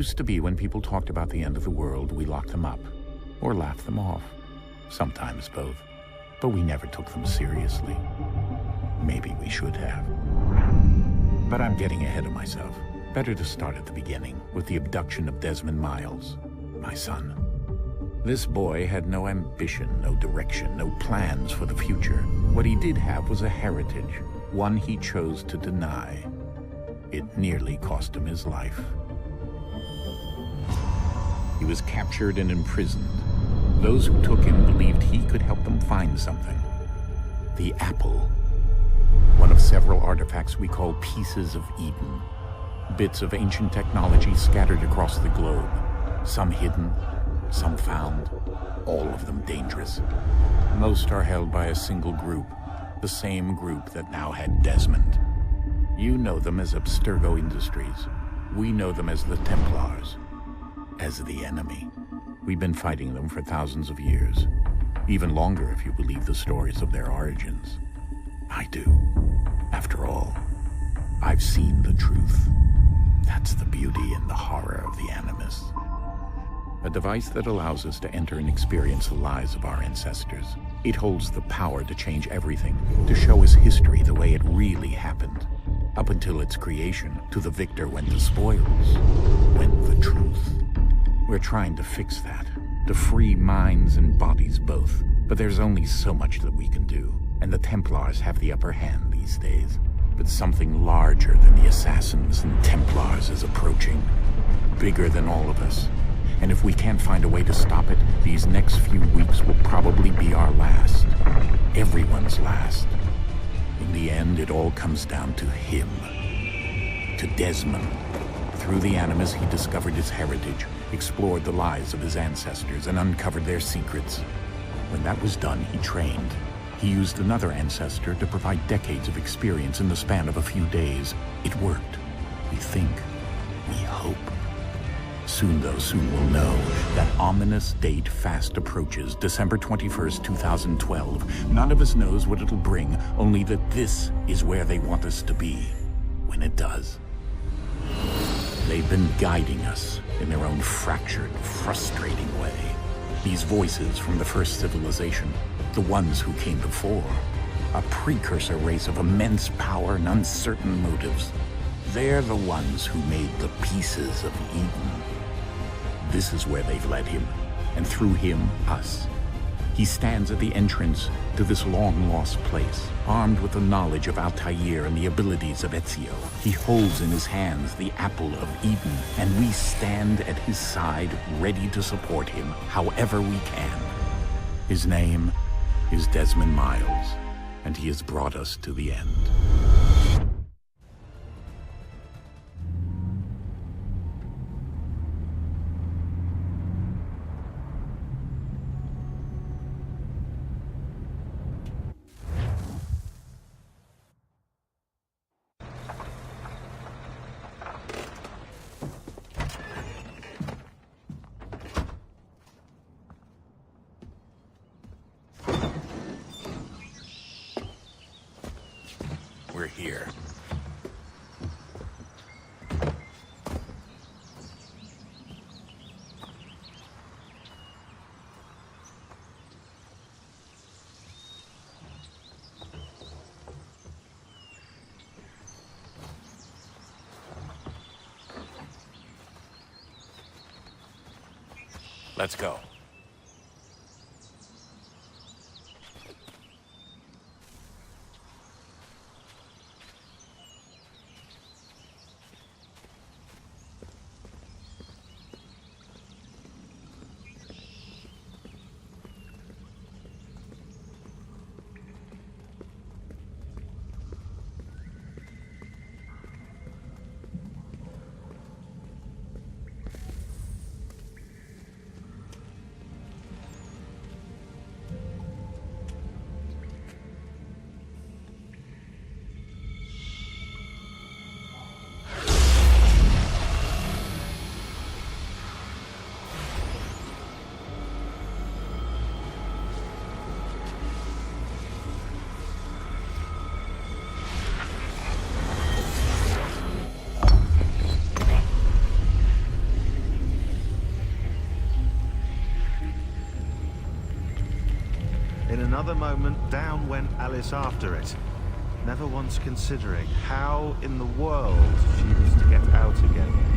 Used to be when people talked about the end of the world, we locked them up, or laughed them off. Sometimes both. But we never took them seriously. Maybe we should have. But I'm getting ahead of myself. Better to start at the beginning, with the abduction of Desmond Miles, my son. This boy had no ambition, no direction, no plans for the future. What he did have was a heritage, one he chose to deny. It nearly cost him his life. He was captured and imprisoned. Those who took him believed he could help them find something. The apple. One of several artifacts we call Pieces of Eden. Bits of ancient technology scattered across the globe. Some hidden, some found, all of them dangerous. Most are held by a single group, the same group that now had Desmond. You know them as Abstergo Industries. We know them as the Templars, as the enemy. We've been fighting them for thousands of years, even longer if you believe the stories of their origins. I do. After all, I've seen the truth. That's the beauty and the horror of the Animus. A device that allows us to enter and experience the lives of our ancestors. It holds the power to change everything, to show us history the way it really happened. Up until its creation, to the victor went the spoils, went the truth. We're trying to fix that, to free minds and bodies both. But there's only so much that we can do, and the Templars have the upper hand these days. But something larger than the Assassins and Templars is approaching, bigger than all of us. And if we can't find a way to stop it, these next few weeks will probably be our last. Everyone's last. In the end, it all comes down to him. To Desmond. Through the Animus, he discovered his heritage, explored the lives of his ancestors, and uncovered their secrets. When that was done, he trained. He used another ancestor to provide decades of experience in the span of a few days. It worked. We think. We hope. Soon, though, soon we'll know. That ominous date fast approaches, December 21st, 2012. None of us knows what it'll bring, only that this is where they want us to be, when it does. They've been guiding us in their own fractured, frustrating way. These voices from the first civilization, the ones who came before, a precursor race of immense power and uncertain motives. They're the ones who made the Pieces of Eden. This is where they've led him, and through him, us. He stands at the entrance to this long-lost place, armed with the knowledge of Altair and the abilities of Ezio. He holds in his hands the Apple of Eden, and we stand at his side, ready to support him however we can. His name is Desmond Miles, and he has brought us to the end. We're here. Let's go. another moment, down went Alice after it, never once considering how in the world she was to get out again.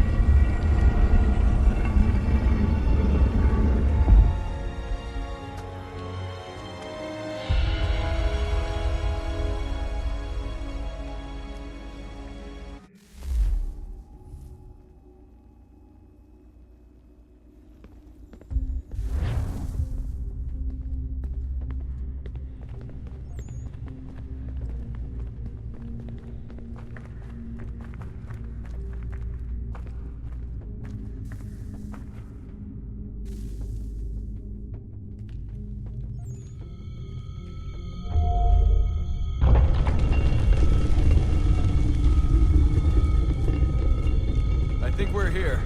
I think we're here.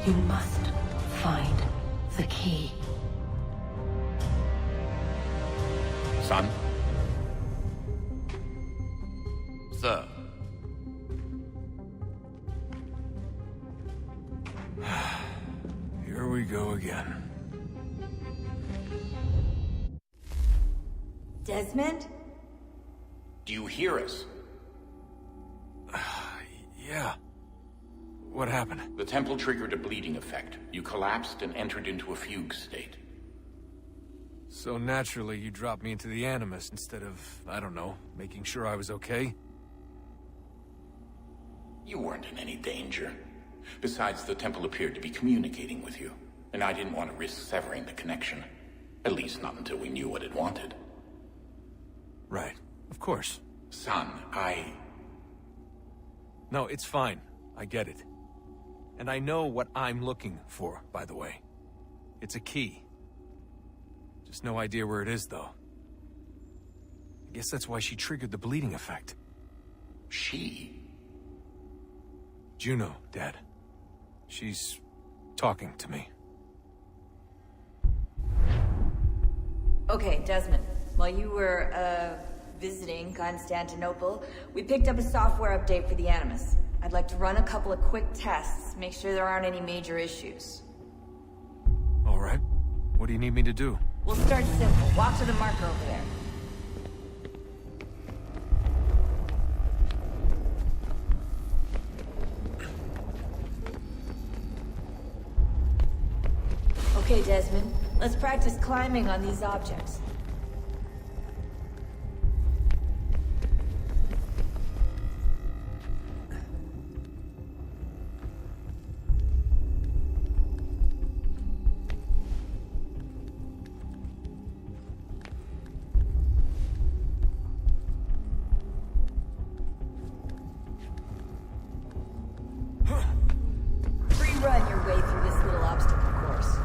You must find the key. Son? Sir. Here we go again. Desmond? Do you hear us? Yeah. What happened? The temple triggered a bleeding effect. You collapsed and entered into a fugue state. So naturally, you dropped me into the Animus instead of, I don't know, making sure I was okay? You weren't in any danger. Besides, the temple appeared to be communicating with you, and I didn't want to risk severing the connection. At least not until we knew what it wanted. Right. Of course. Son, No, it's fine. I get it. And I know what I'm looking for, by the way. It's a key. Just no idea where it is, though. I guess that's why she triggered the bleeding effect. She? Juno, Dad. She's talking to me. Okay, Desmond. While you were, visiting Constantinople, we picked up a software update for the Animus. I'd like to run a couple of quick tests, make sure there aren't any major issues. All right. What do you need me to do? We'll start simple. Walk to the marker over there. Okay, Desmond. Let's practice climbing on these objects. Run your way through this little obstacle course.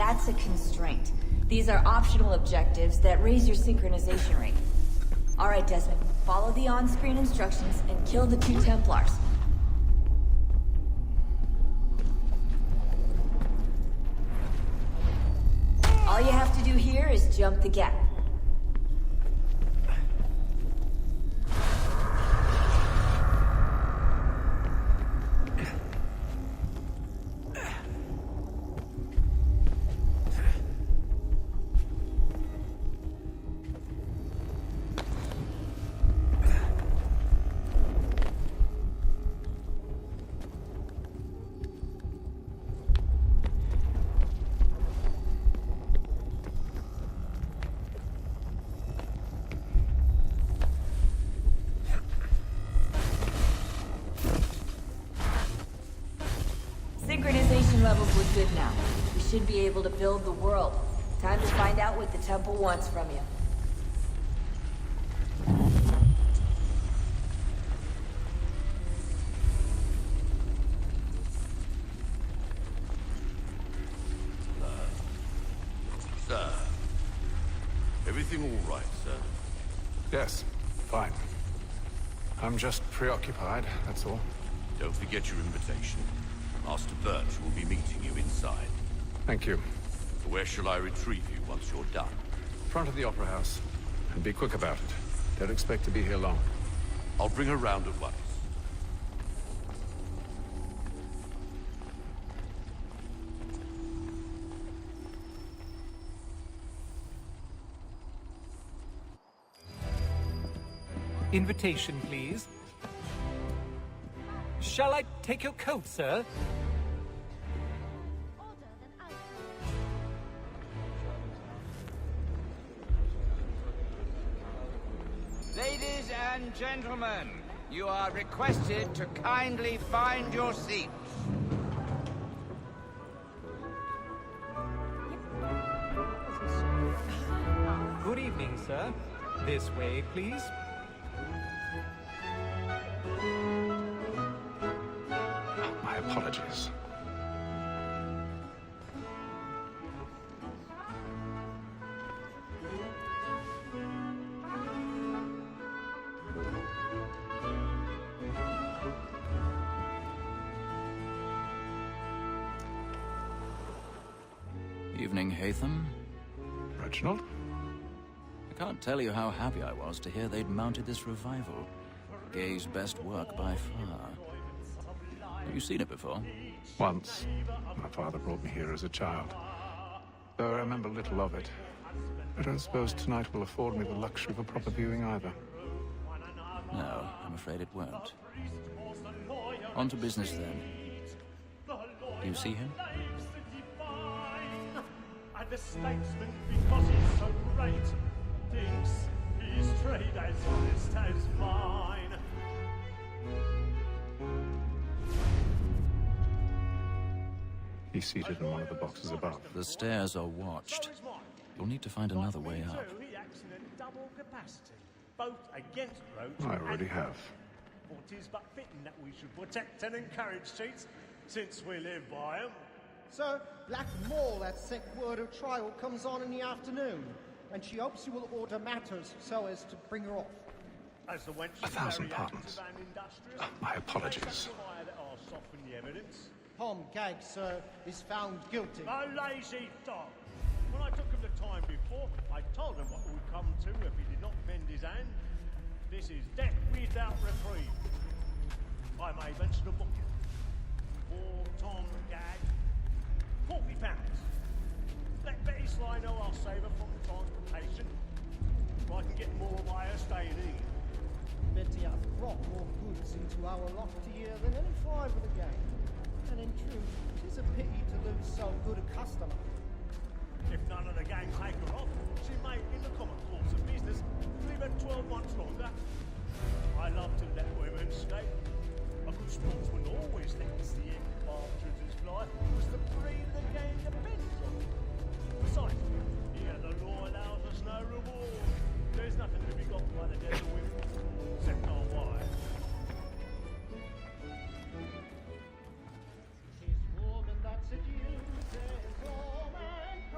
That's a constraint. These are optional objectives that raise your synchronization rate. Alright, Desmond. Follow the on-screen instructions and kill the 2 Templars. All you have to do here is jump the gap. Synchronization levels look good now. We should be able to build the world. Time to find out what the temple wants from you. Sir. Everything all right, sir? Yes, fine. I'm just preoccupied, that's all. Don't forget your invitation. Master Birch will be meeting you inside. Thank you. Where shall I retrieve you once you're done? Front of the Opera House. And be quick about it. Don't expect to be here long. I'll bring her round at once. Invitation, please. Shall I take your coat, sir? Ladies and gentlemen, you are requested to kindly find your seats. Good evening, sir. This way, please. My apologies. Evening, Haytham. Reginald? I can't tell you how happy I was to hear they'd mounted this revival. Gay's best work by far. Have you seen it before? Once. My father brought me here as a child. Though I remember little of it. I don't suppose tonight will afford me the luxury of a proper viewing either. No, I'm afraid it won't. On to business then. Do you see him? And the statesman, because he's so great, thinks his trade as honest as mine. He's seated in one of the boxes above. The stairs are watched. You'll need to find another way up. He acts in a double capacity, both against roads I already have. For 'tis but fitting that we should protect and encourage cheats, since we live by 'em. Sir, Black Mall had sent word her trial comes on in the afternoon, and she hopes you will order matters so as to bring her off. As the wench is 1,000 very pardons. active and industrious, My apologies. that I'll soften the evidence. Tom Gagg, sir, is found guilty. A lazy dog! When I took him the time before, I told him what would come to if he did not mend his hand. This is death without reprieve. I may mention a booking. For Tom Gagg, £40. Let Betty Sly know I'll save her from transportation. If I can get more by her staying in. Betty hath brought more goods into our lofty year than any five of the gang. And in truth, 'tis a pity to lose so good a customer. If none of the gang take her off, she may, in the common course of business, leave her 12 months longer. I love to let women stay. A good sportsman always thinks the end partridges fly was the breed the gang depends on. Besides, here the law allows us no reward. There's nothing to be got by the death of women, except our wives. Tis woman that seduces all mankind.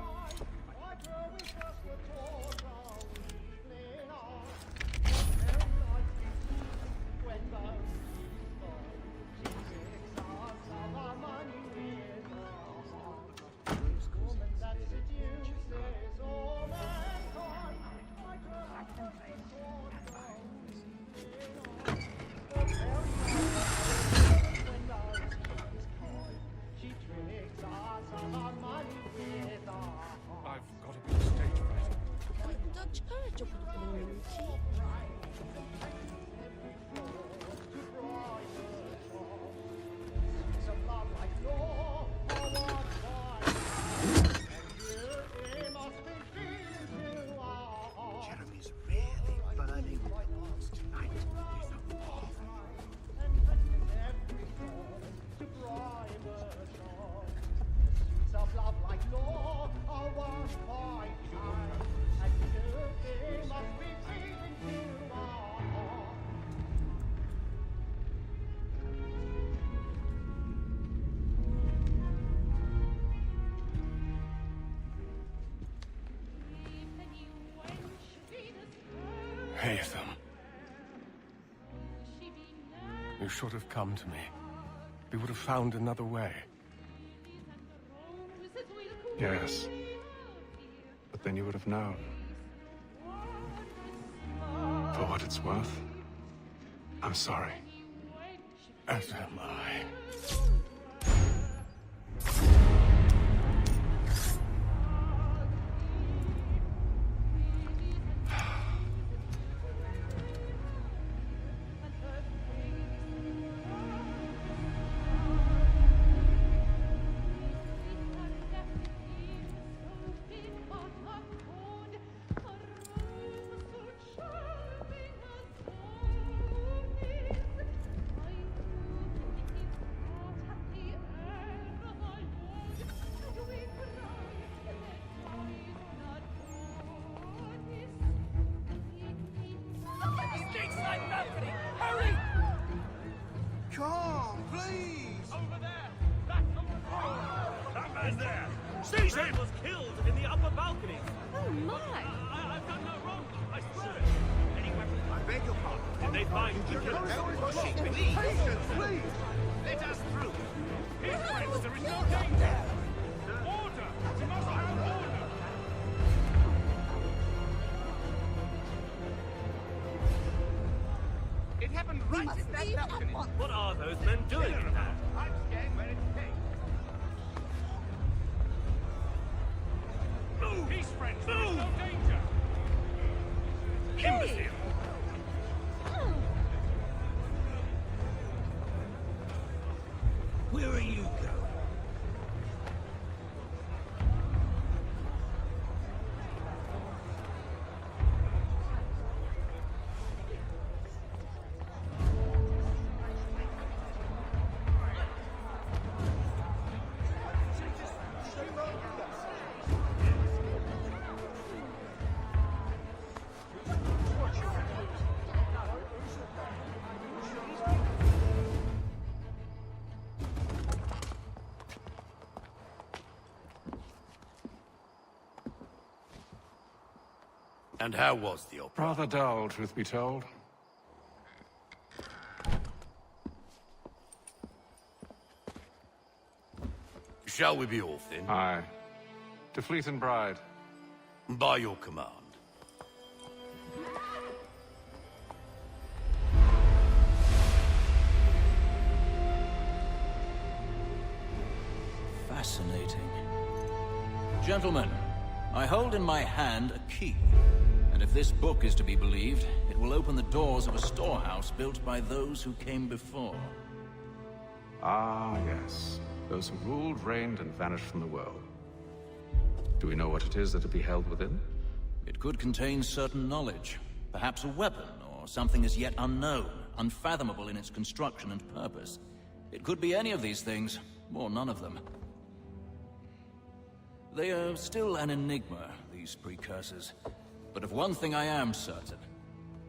Haytham. You should have come to me. We would have found another way. Yes. But then you would have known. For what it's worth, I'm sorry. As am I. Hurry! Come, please! Over there! Back on the floor! That man there! Seize him! Was killed in the upper balcony! Oh my! I've done no wrong, I swear! Any weapons? I beg your pardon. Did they find the killer? Please! Patience, please! Let us through! His friends, there is no danger! Order! We must have order! It happened right at that balcony. What are those men doing in there? I'm staying where it's safe. Move! Peace, friends. There is no danger. Imbecile. Where are you going? And how was the opera? Rather dull, truth be told. Shall we be off then? Aye. To Fleet and Bride. By your command. Fascinating. Gentlemen, I hold in my hand a key. And if this book is to be believed, it will open the doors of a storehouse built by those who came before. Ah, yes. Those who ruled, reigned, and vanished from the world. Do we know what it is that will be held within? It could contain certain knowledge. Perhaps a weapon, or something as yet unknown, unfathomable in its construction and purpose. It could be any of these things, or none of them. They are still an enigma, these precursors. But of one thing I am certain.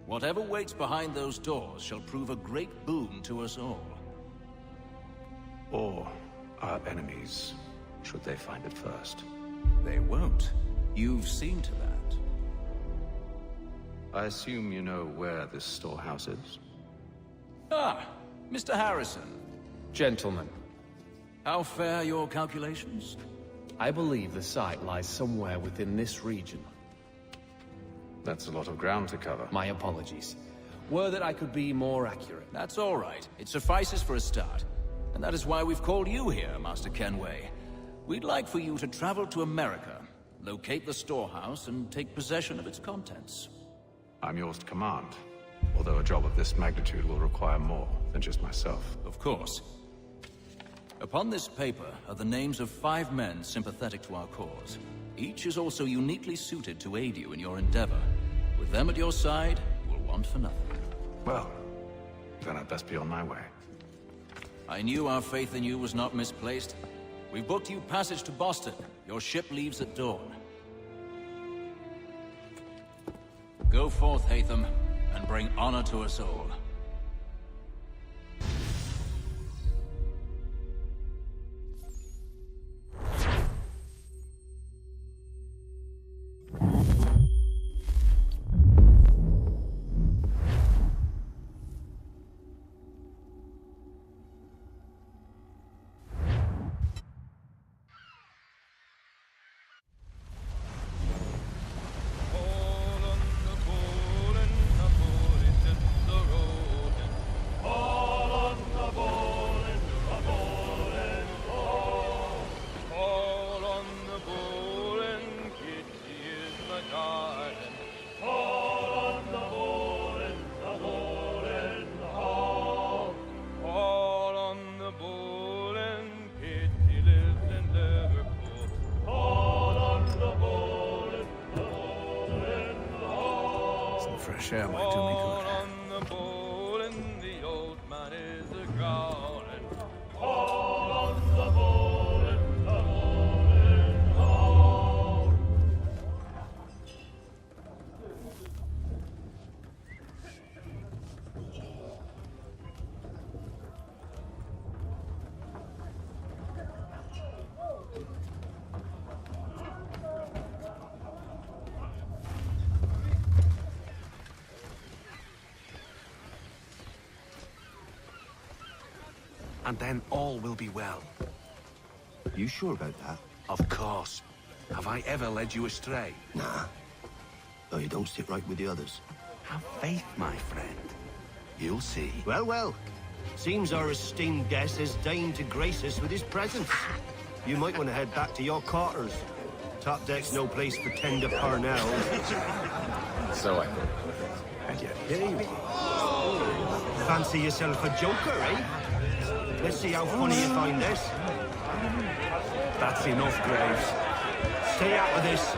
Whatever waits behind those doors shall prove a great boon to us all. Or our enemies, should they find it first. They won't. You've seen to that. I assume you know where this storehouse is? Ah, Mr. Harrison. Gentlemen, How fare your calculations? I believe the site lies somewhere within this region. That's a lot of ground to cover. My apologies. Were that I could be more accurate. That's all right. It suffices for a start. And that is why we've called you here, Master Kenway. We'd like for you to travel to America, locate the storehouse, and take possession of its contents. I'm yours to command. Although a job of this magnitude will require more than just myself. Of course. Upon this paper are the names of 5 men sympathetic to our cause. Each is also uniquely suited to aid you in your endeavor. With them at your side, you will want for nothing. Well, then I'd best be on my way. I knew our faith in you was not misplaced. We've booked you passage to Boston. Your ship leaves at dawn. Go forth, Haytham, and bring honor to us all. fresh air might do me good. On the ball and the old man is a gone. All on the ball and the morning all. And then all will be well. You sure about that? Of course. Have I ever led you astray? Nah. Though you don't sit right with the others. Have faith, my friend. You'll see. Well, well. Seems our esteemed guest has deigned to grace us with his presence. You might want to head back to your quarters. Top deck's no place for tender Parnell. So I thought. And yet here you are. Fancy yourself a joker, eh? Let's see how funny you find this. That's enough, Graves. Stay out of this.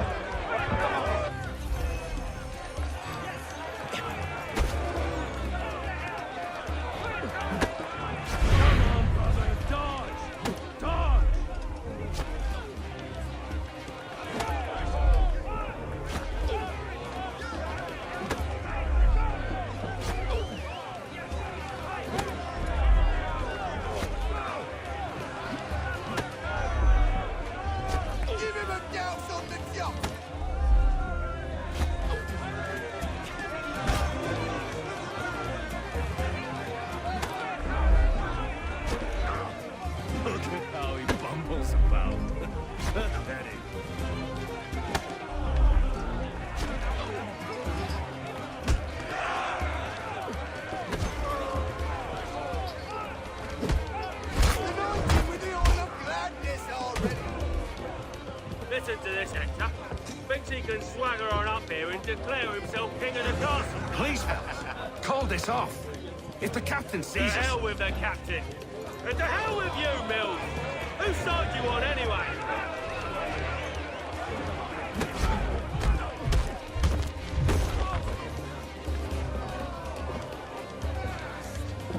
Listen to this, Hector. Thinks he can swagger on up here and declare himself king of the castle. Please, fellas, call this off. If the captain To sees us... hell with the captain. And to hell with you, Mills. Whose side you on, anyway?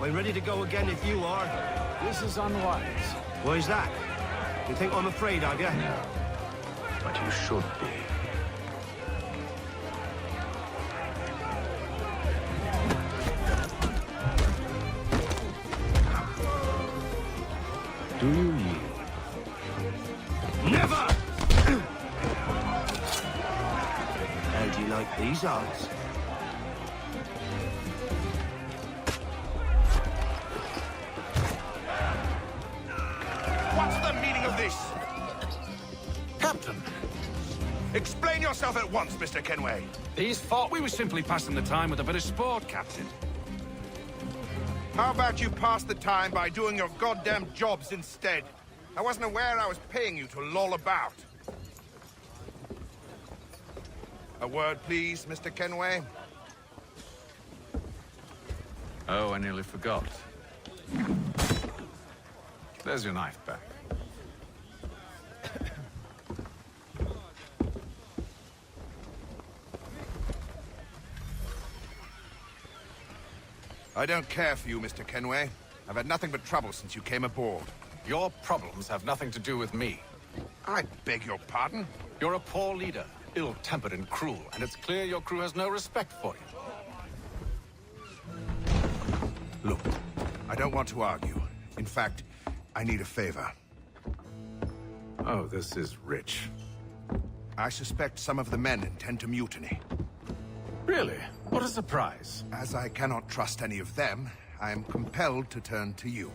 I'm ready to go again if you are. This is unwise. Why's that? You think I'm afraid of you? No. But you should be. Do you yield? Never! How do you like these odds? What's the meaning of this? Captain! Explain yourself at once, Mr. Kenway. These thought we were simply passing the time with a bit of sport, Captain. How about you pass the time by doing your goddamn jobs instead? I wasn't aware I was paying you to loll about. A word, please, Mr. Kenway. Oh, I nearly forgot. There's your knife back. I don't care for you, Mr. Kenway. I've had nothing but trouble since you came aboard. Your problems have nothing to do with me. I beg your pardon? You're a poor leader, ill-tempered and cruel, and it's clear your crew has no respect for you. Look, I don't want to argue. In fact, I need a favor. Oh, this is rich. I suspect some of the men intend to mutiny. Really? What a surprise. As I cannot trust any of them, I am compelled to turn to you.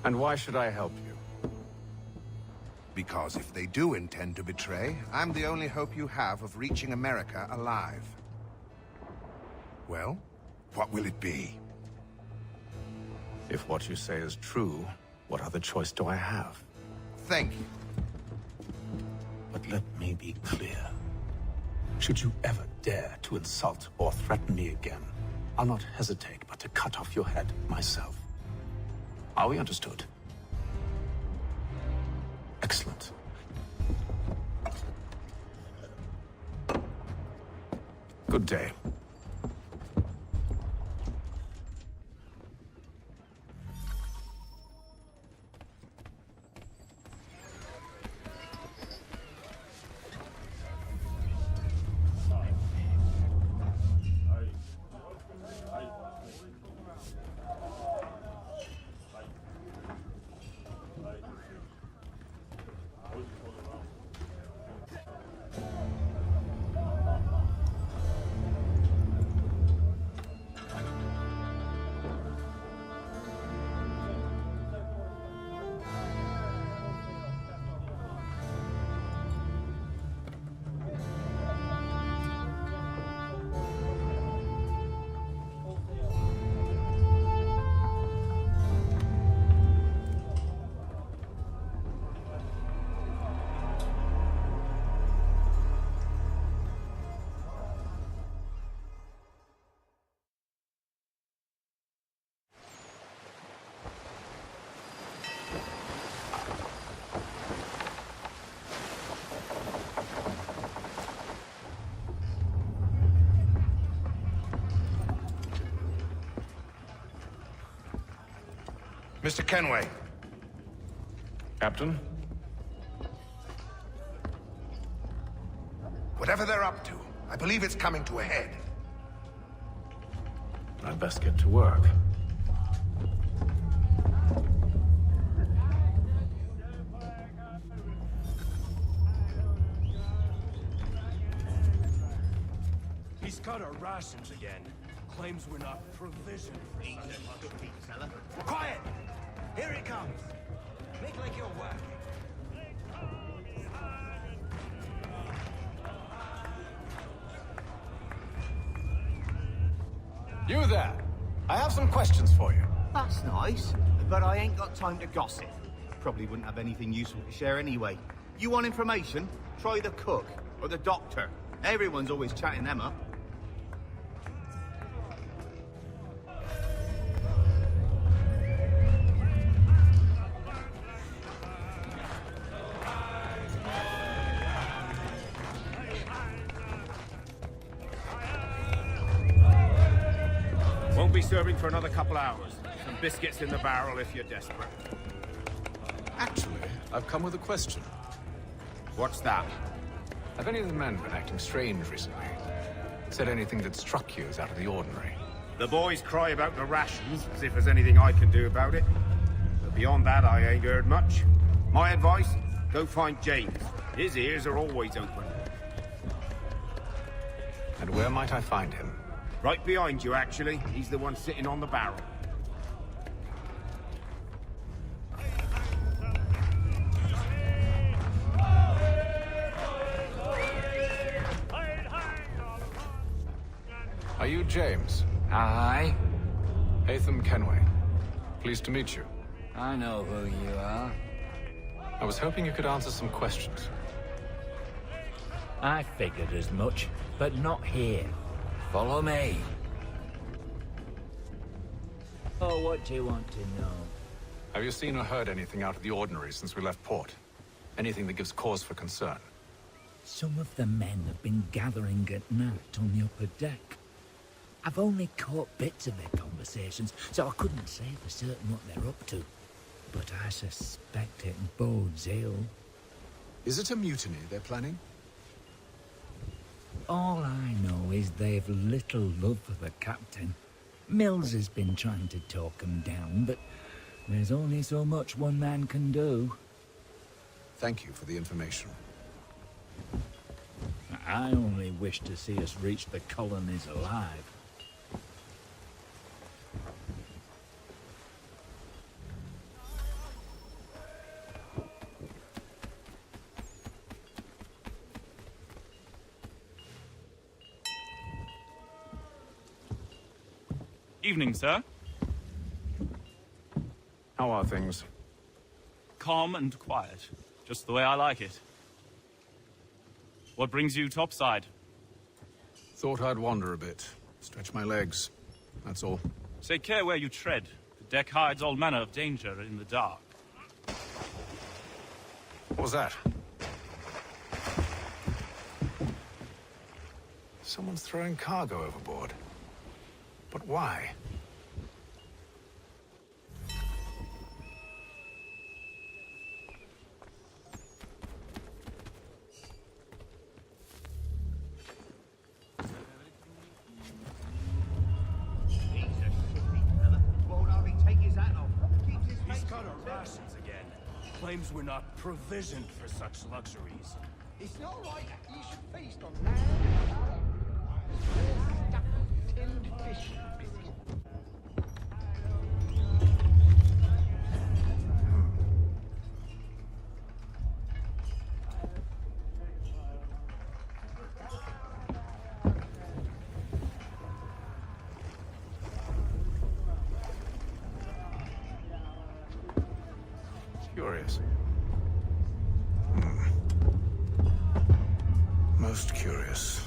And why should I help you? Because if they do intend to betray, I'm the only hope you have of reaching America alive. Well, what will it be? If what you say is true, what other choice do I have? Thank you. But let me be clear. Should you ever dare to insult or threaten me again, I'll not hesitate but to cut off your head myself. Are we understood? Excellent. Good day. Mr. Kenway. Captain? Whatever they're up to, I believe it's coming to a head. I'd best get to work. He's cut our rations again. Claims we're not provisioned for such fella. Quiet! Here it comes. Make like you're working. You there! I have some questions for you. That's nice, but I ain't got time to gossip. Probably wouldn't have anything useful to share anyway. You want information? Try the cook or the doctor. Everyone's always chatting them up. Won't be serving for another couple hours. Some biscuits in the barrel if you're desperate. Actually, I've come with a question. What's that? Have any of the men been acting strange recently? Said anything that struck you as out of the ordinary? The boys cry about the rations, as if there's anything I can do about it. But beyond that, I ain't heard much. My advice, go find James. His ears are always open. And where might I find him? Right behind you, actually. He's the one sitting on the barrel. Are you James? Aye. Haytham Kenway. Pleased to meet you. I know who you are. I was hoping you could answer some questions. I figured as much, but not here. Follow me. Oh, what do you want to know? Have you seen or heard anything out of the ordinary since we left port? Anything that gives cause for concern? Some of the men have been gathering at night on the upper deck. I've only caught bits of their conversations, so I couldn't say for certain what they're up to. But I suspect it bodes ill. Is it a mutiny they're planning? All I know is they've little love for the captain. Mills has been trying to talk him down, but there's only so much one man can do. Thank you for the information. I only wish to see us reach the colonies alive. Evening, sir. How are things? Calm and quiet. Just the way I like it. What brings you topside? Thought I'd wander a bit. Stretch my legs. That's all. Take care where you tread. The deck hides all manner of danger in the dark. What was that? Someone's throwing cargo overboard. But why? He's cut our rations again. Claims we're not provisioned for such luxuries. It's not right that you should feast on land, stuff of tinned fish and biscuit. Curious. Most curious.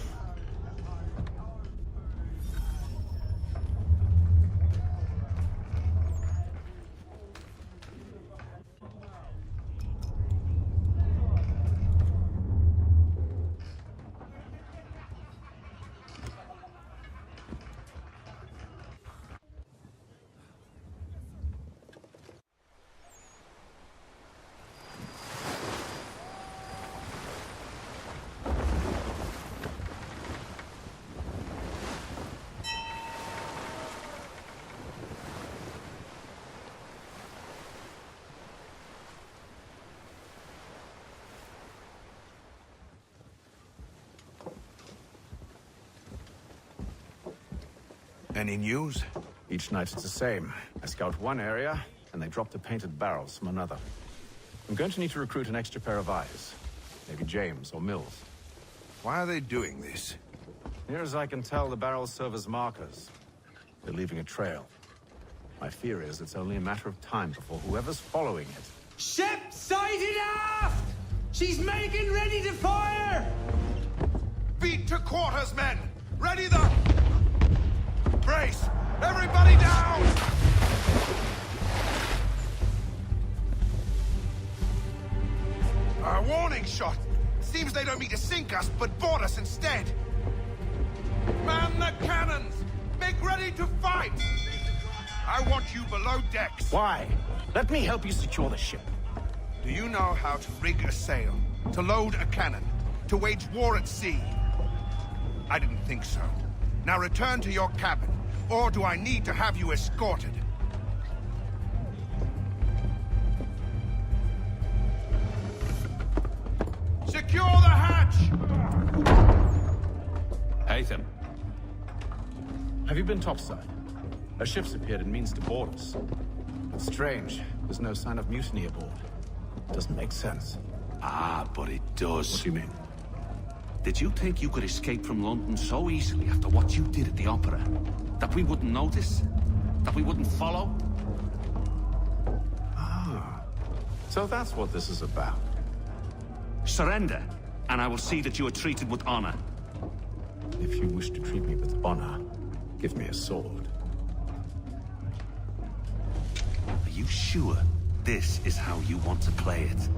Any news? Each night it's the same. I scout one area, and they drop the painted barrels from another. I'm going to need to recruit an extra pair of eyes. Maybe James or Mills. Why are they doing this? Near as I can tell, the barrels serve as markers. They're leaving a trail. My fear is it's only a matter of time before whoever's following it. Ship sighted aft! She's making ready to fire! Beat to quarters, men! Ready the... Brace! Everybody down! A warning shot! Seems they don't mean to sink us, but board us instead! Man the cannons! Make ready to fight! I want you below decks. Why? Let me help you secure the ship. Do you know how to rig a sail? To load a cannon? To wage war at sea? I didn't think so. Now return to your cabin, or do I need to have you escorted? Secure the hatch! Haytham. Have you been topside? A ship's appeared and means to board us. It's strange. There's no sign of mutiny aboard. Doesn't make sense. Ah, but it does. What do you mean? Did you think you could escape from London so easily after what you did at the Opera? That we wouldn't notice? That we wouldn't follow? Ah. So that's what this is about. Surrender, and I will see that you are treated with honor. If you wish to treat me with honor, give me a sword. Are you sure this is how you want to play it?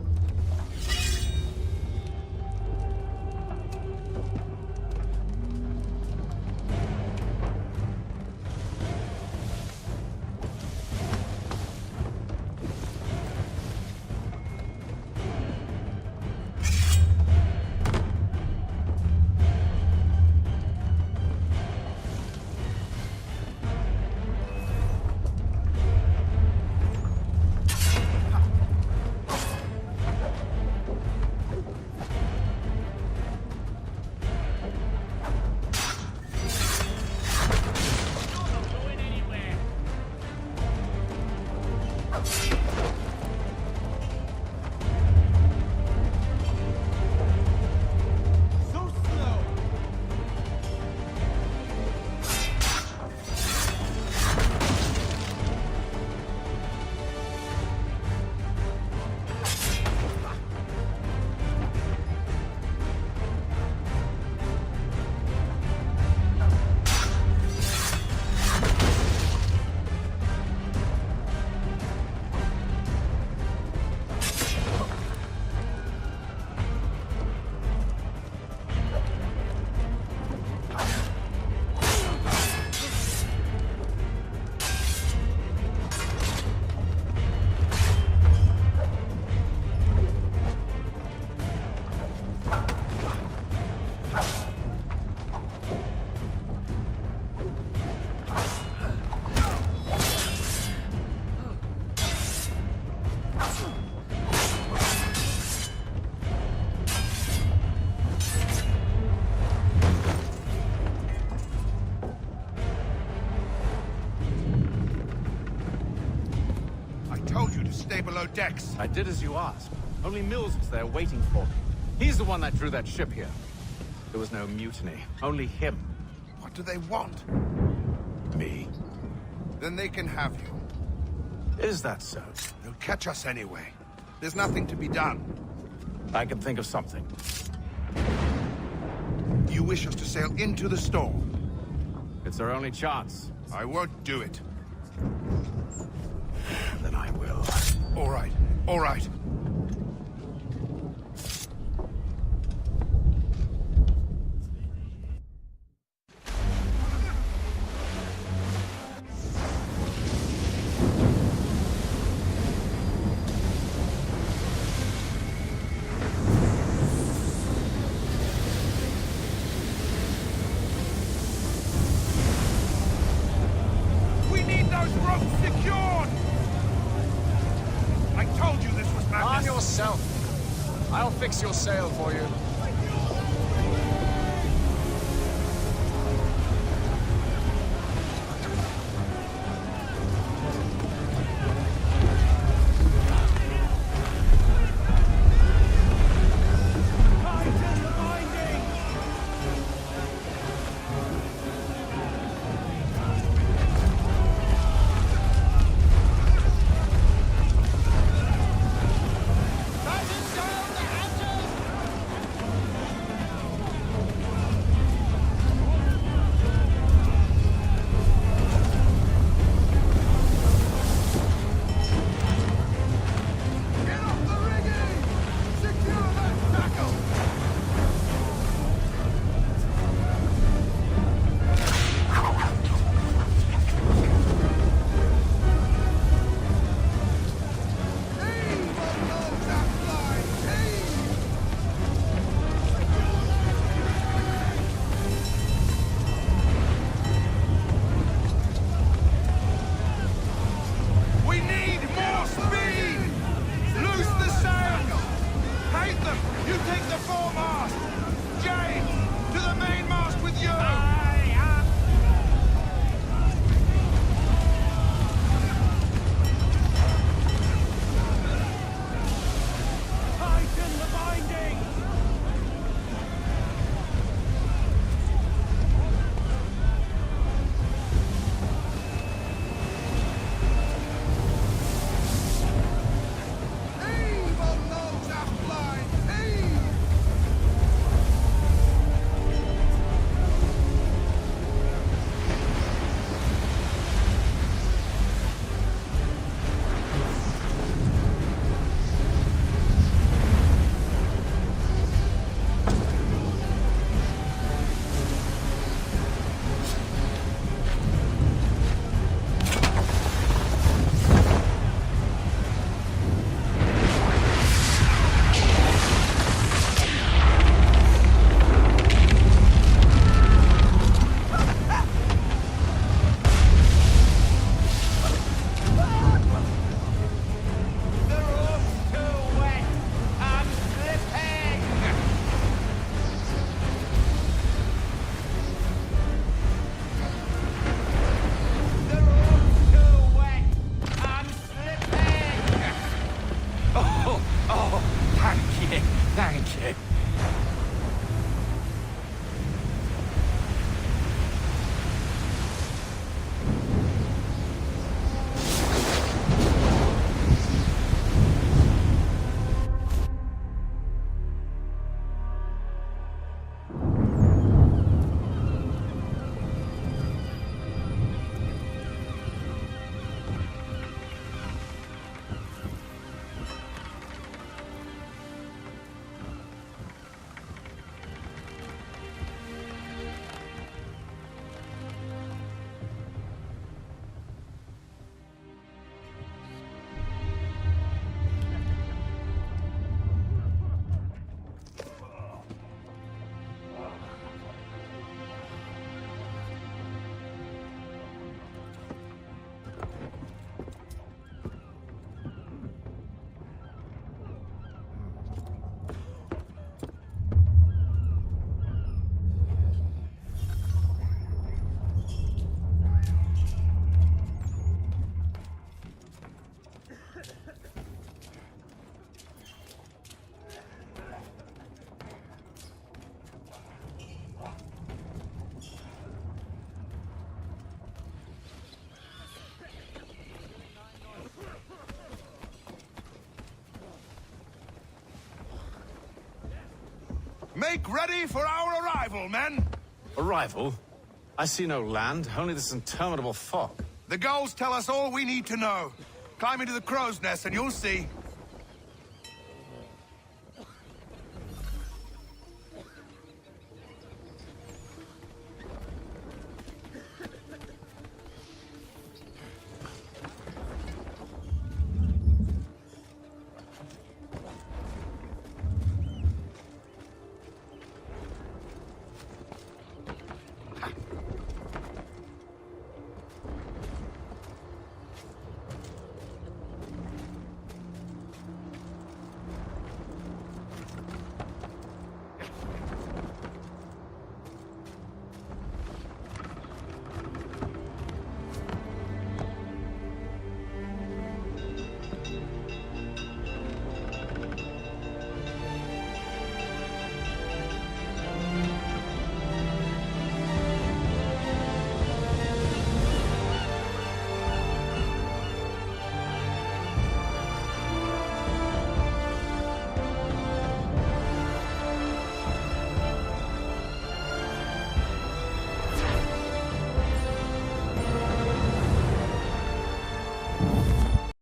Stay below decks. I did as you asked. Only Mills was there waiting for me. He's the one that drew that ship here. There was no mutiny. Only him. What do they want? Me. Then they can have you. Is that so? They'll catch us anyway. There's nothing to be done. I can think of something. You wish us to sail into the storm? It's our only chance. I won't do it. Then I will. All right. All right. We need those ropes secured! I told you this was madness! Arm yourself. I'll fix your sail for you. take the foremast! James, to the mainmast with you! Tighten the binding! Thank you. Make ready for our arrival, men! Arrival? I see no land, only this interminable fog. The gulls tell us all we need to know. Climb into the crow's nest and you'll see.